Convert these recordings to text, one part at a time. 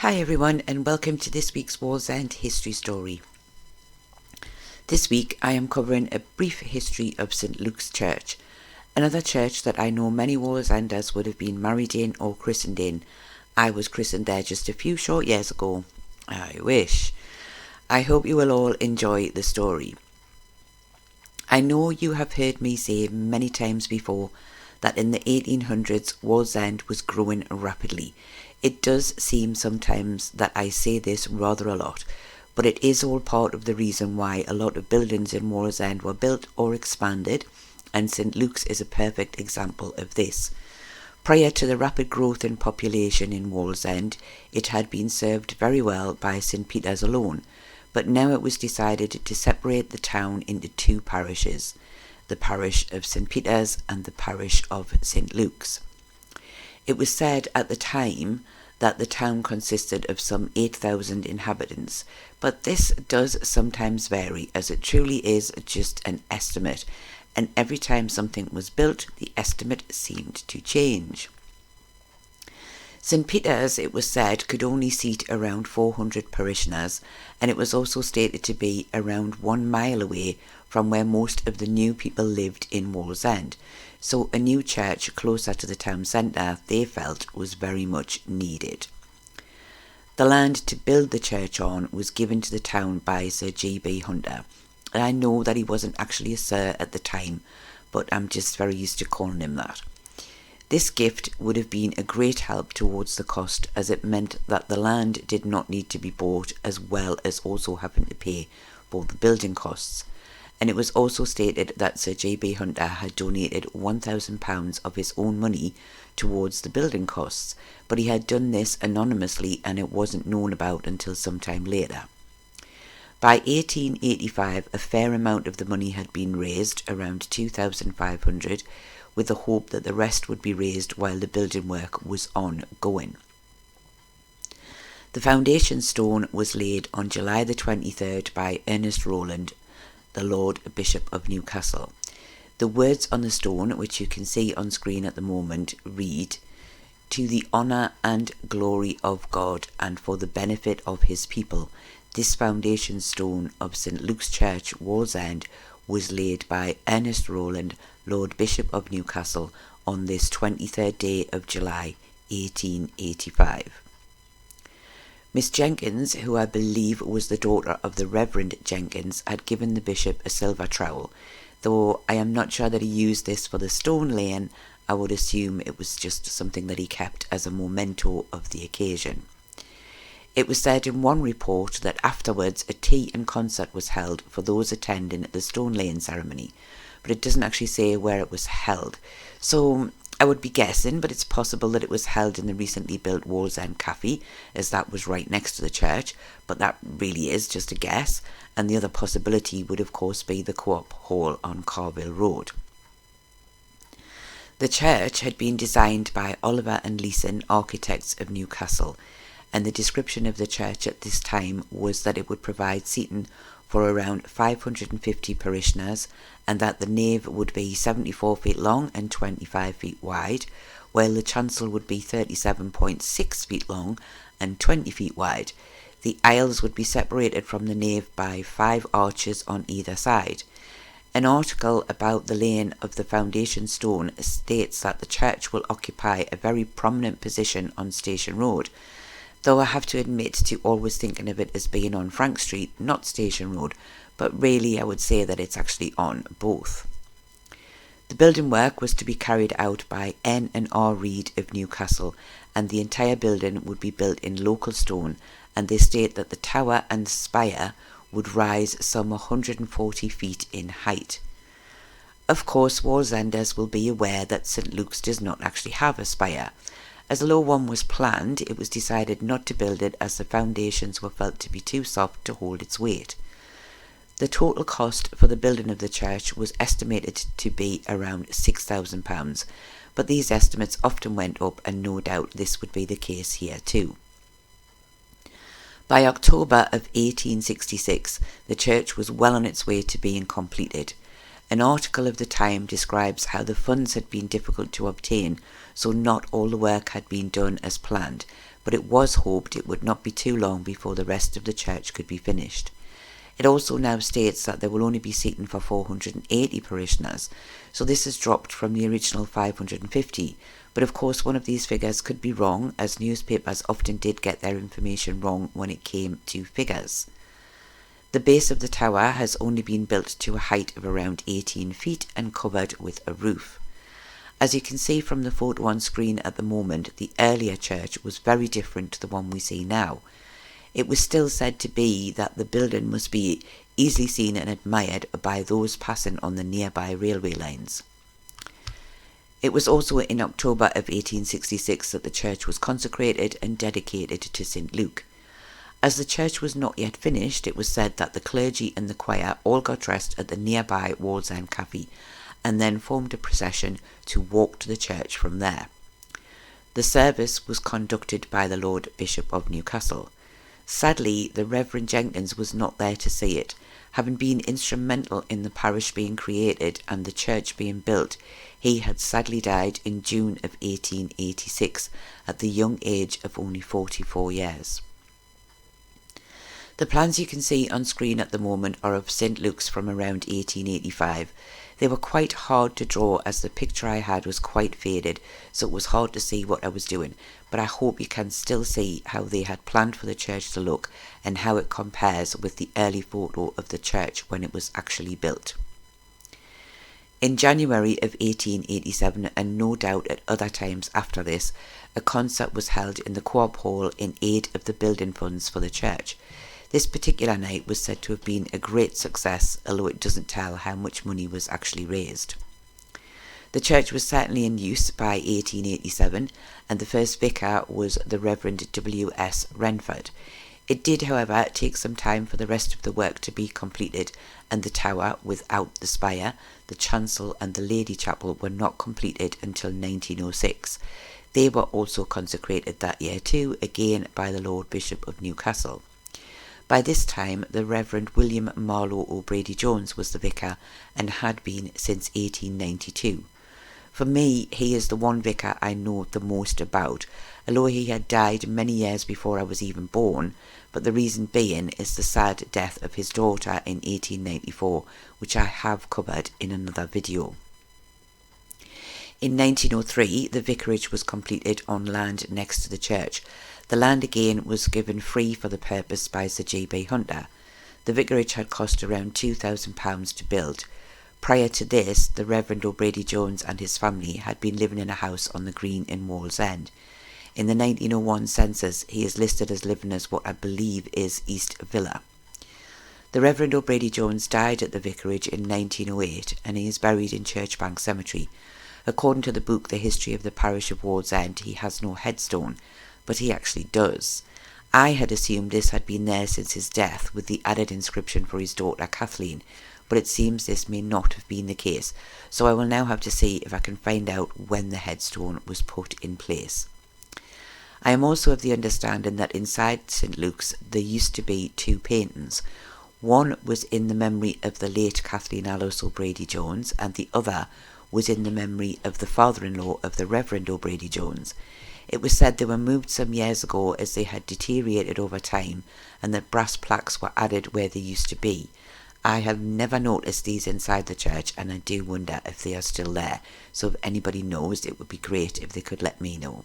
Hi everyone, and welcome to this week's Wallsend history story. This week I am covering a brief history of St Luke's Church, another church that I know many Wallsenders would have been married in or christened in. I was christened there just a few short years ago. I wish. I hope you will all enjoy the story. I know you have heard me say many times before that in the 1800s Wallsend was growing rapidly. It does seem sometimes that I say this rather a lot, but it is all part of the reason why a lot of buildings in Wallsend were built or expanded, and St Luke's is a perfect example of this. Prior to the rapid growth in population in Wallsend, it had been served very well by St Peter's alone, but now it was decided to separate the town into two parishes, the parish of St Peter's and the parish of St Luke's. It was said at the time that the town consisted of some 8,000 inhabitants, but this does sometimes vary, as it truly is just an estimate, and every time something was built, the estimate seemed to change. St Peter's, it was said, could only seat around 400 parishioners, and it was also stated to be around 1 mile away from where most of the new people lived in Wallsend. So a new church closer to the town centre, they felt, was very much needed. The land to build the church on was given to the town by Sir G.B. Hunter. And I know that he wasn't actually a sir at the time, but I'm just very used to calling him that. This gift would have been a great help towards the cost, as it meant that the land did not need to be bought, as well as also having to pay for the building costs. And it was also stated that Sir J.B. Hunter had donated £1,000 of his own money towards the building costs, but he had done this anonymously and it wasn't known about until some time later. By 1885, a fair amount of the money had been raised, around 2,500, with the hope that the rest would be raised while the building work was ongoing. The foundation stone was laid on July the 23rd by Ernest Rowland, the Lord Bishop of Newcastle. The words on the stone, which you can see on screen at the moment, read, "To the honour and glory of God and for the benefit of his people, this foundation stone of St Luke's Church, Wallsend, was laid by Ernest Rowland, Lord Bishop of Newcastle, on this 23rd day of July, 1885. Miss Jenkins, who I believe was the daughter of the Reverend Jenkins, had given the bishop a silver trowel. Though I am not sure that he used this for the stone laying, I would assume it was just something that he kept as a memento of the occasion. It was said in one report that afterwards a tea and concert was held for those attending the stone laying ceremony, but it doesn't actually say where it was held. So I would be guessing, but it's possible that it was held in the recently built Wallsend Cafe, as that was right next to the church, but that really is just a guess, and the other possibility would of course be the Co-op Hall on Carville Road. The church had been designed by Oliver and Leeson, architects of Newcastle, and the description of the church at this time was that it would provide seating for around 550 parishioners, and that the nave would be 74 feet long and 25 feet wide, while the chancel would be 37.6 feet long and 20 feet wide. The aisles would be separated from the nave by 5 arches on either side. An article about the laying of the foundation stone states that the church will occupy a very prominent position on Station Road, though I have to admit to always thinking of it as being on Frank Street, not Station Road, but really I would say that it's actually on both. The building work was to be carried out by N&R Reid of Newcastle, and the entire building would be built in local stone, and they state that the tower and spire would rise some 140 feet in height. Of course, Wallsenders will be aware that St Luke's does not actually have a spire. As although one was planned, it was decided not to build it as the foundations were felt to be too soft to hold its weight. The total cost for the building of the church was estimated to be around £6,000, but these estimates often went up, and no doubt this would be the case here too. By October of 1866, the church was well on its way to being completed. An article of the time describes how the funds had been difficult to obtain, so not all the work had been done as planned, but it was hoped it would not be too long before the rest of the church could be finished. It also now states that there will only be seating for 480 parishioners, so this has dropped from the original 550, but of course one of these figures could be wrong, as newspapers often did get their information wrong when it came to figures. The base of the tower has only been built to a height of around 18 feet and covered with a roof. As you can see from the photo on screen at the moment, the earlier church was very different to the one we see now. It was still said to be that the building must be easily seen and admired by those passing on the nearby railway lines. It was also in October of 1866 that the church was consecrated and dedicated to St. Luke. As the church was not yet finished, it was said that the clergy and the choir all got dressed at the nearby Wallsend cafe and then formed a procession to walk to the church from there. The service was conducted by the Lord Bishop of Newcastle. Sadly, the Reverend Jenkins was not there to see it. Having been instrumental in the parish being created and the church being built, he had sadly died in June of 1886 at the young age of only 44 years. The plans you can see on screen at the moment are of St. Luke's from around 1885. They were quite hard to draw as the picture I had was quite faded, so it was hard to see what I was doing, but I hope you can still see how they had planned for the church to look and how it compares with the early photo of the church when it was actually built. In January of 1887, and no doubt at other times after this, a concert was held in the Co-op Hall in aid of the building funds for the church. This particular night was said to have been a great success, although it doesn't tell how much money was actually raised. The church was certainly in use by 1887, and the first vicar was the Reverend W.S. Renford. It did, however, take some time for the rest of the work to be completed, and the tower, without the spire, the chancel and the Lady Chapel were not completed until 1906. They were also consecrated that year too, again by the Lord Bishop of Newcastle. By this time, the Reverend William Marlowe O'Brady-Jones was the vicar and had been since 1892. For me, he is the one vicar I know the most about, although he had died many years before I was even born, but the reason being is the sad death of his daughter in 1894, which I have covered in another video. In 1903, the vicarage was completed on land next to the church. The land again was given free for the purpose by Sir J.B. Hunter. The vicarage had cost around £2,000 to build. Prior to this, the Reverend O'Brady-Jones and his family had been living in a house on the green in Wallsend. In the 1901 census, he is listed as living as what I believe is East Villa. The Reverend O'Brady-Jones died at the vicarage in 1908 and he is buried in Churchbank Cemetery. According to the book The History of the Parish of Wallsend, he has no headstone, but he actually does. I had assumed this had been there since his death, with the added inscription for his daughter Kathleen, but it seems this may not have been the case, so I will now have to see if I can find out when the headstone was put in place. I am also of the understanding that inside St. Luke's there used to be two paintings. One was in the memory of the late Kathleen Alice O'Brady-Jones, and the other was in the memory of the father-in-law of the Reverend O'Brady-Jones. It was said they were moved some years ago as they had deteriorated over time, and that brass plaques were added where they used to be. I have never noticed these inside the church, and I do wonder if they are still there, so if anybody knows, it would be great if they could let me know.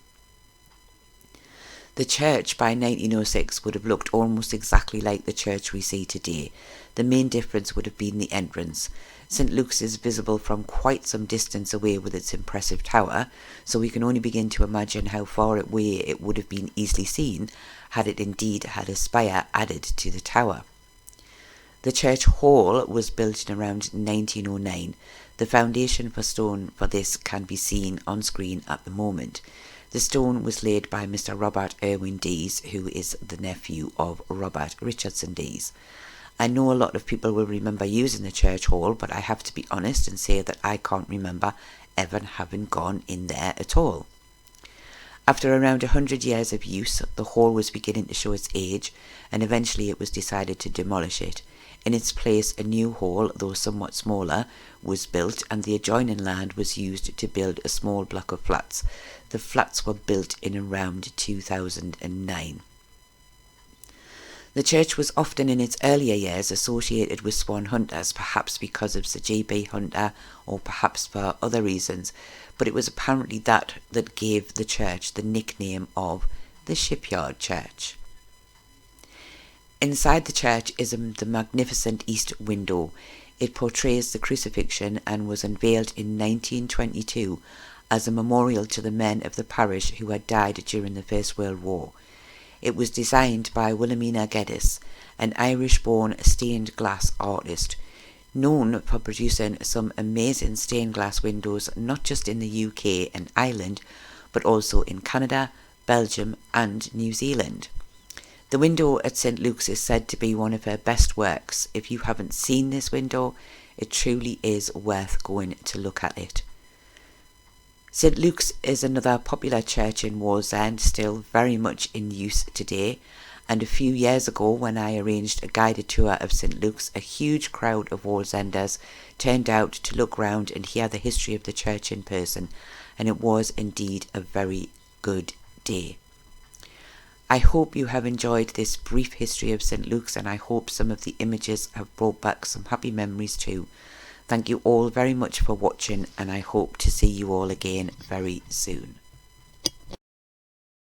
The church by 1906 would have looked almost exactly like the church we see today. The main difference would have been the entrance. St. Luke's is visible from quite some distance away with its impressive tower, so we can only begin to imagine how far away it would have been easily seen had it indeed had a spire added to the tower. The church hall was built in around 1909. The foundation for stone for this can be seen on screen at the moment. The stone was laid by Mr. Robert Irwin Dees, who is the nephew of Robert Richardson Dees. I know a lot of people will remember using the church hall, but I have to be honest and say that I can't remember ever having gone in there at all. After around 100 years of use, the hall was beginning to show its age, and eventually it was decided to demolish it. In its place, a new hall, though somewhat smaller, was built, and the adjoining land was used to build a small block of flats. The flats were built in around 2009. The church was often in its earlier years associated with swan hunters, perhaps because of Sir G.B. Hunter or perhaps for other reasons, but it was apparently that gave the church the nickname of the Shipyard Church. Inside the church is the magnificent east window. It portrays the crucifixion and was unveiled in 1922 as a memorial to the men of the parish who had died during the First World War. It was designed by Wilhelmina Geddes, an Irish-born stained glass artist, known for producing some amazing stained glass windows not just in the UK and Ireland, but also in Canada, Belgium and New Zealand. The window at St Luke's is said to be one of her best works. If you haven't seen this window, it truly is worth going to look at it. St Luke's is another popular church in Wallsend, still very much in use today, and a few years ago when I arranged a guided tour of St Luke's, a huge crowd of Wallsenders turned out to look round and hear the history of the church in person, and it was indeed a very good day. I hope you have enjoyed this brief history of St Luke's, and I hope some of the images have brought back some happy memories too. Thank you all very much for watching, and I hope to see you all again very soon.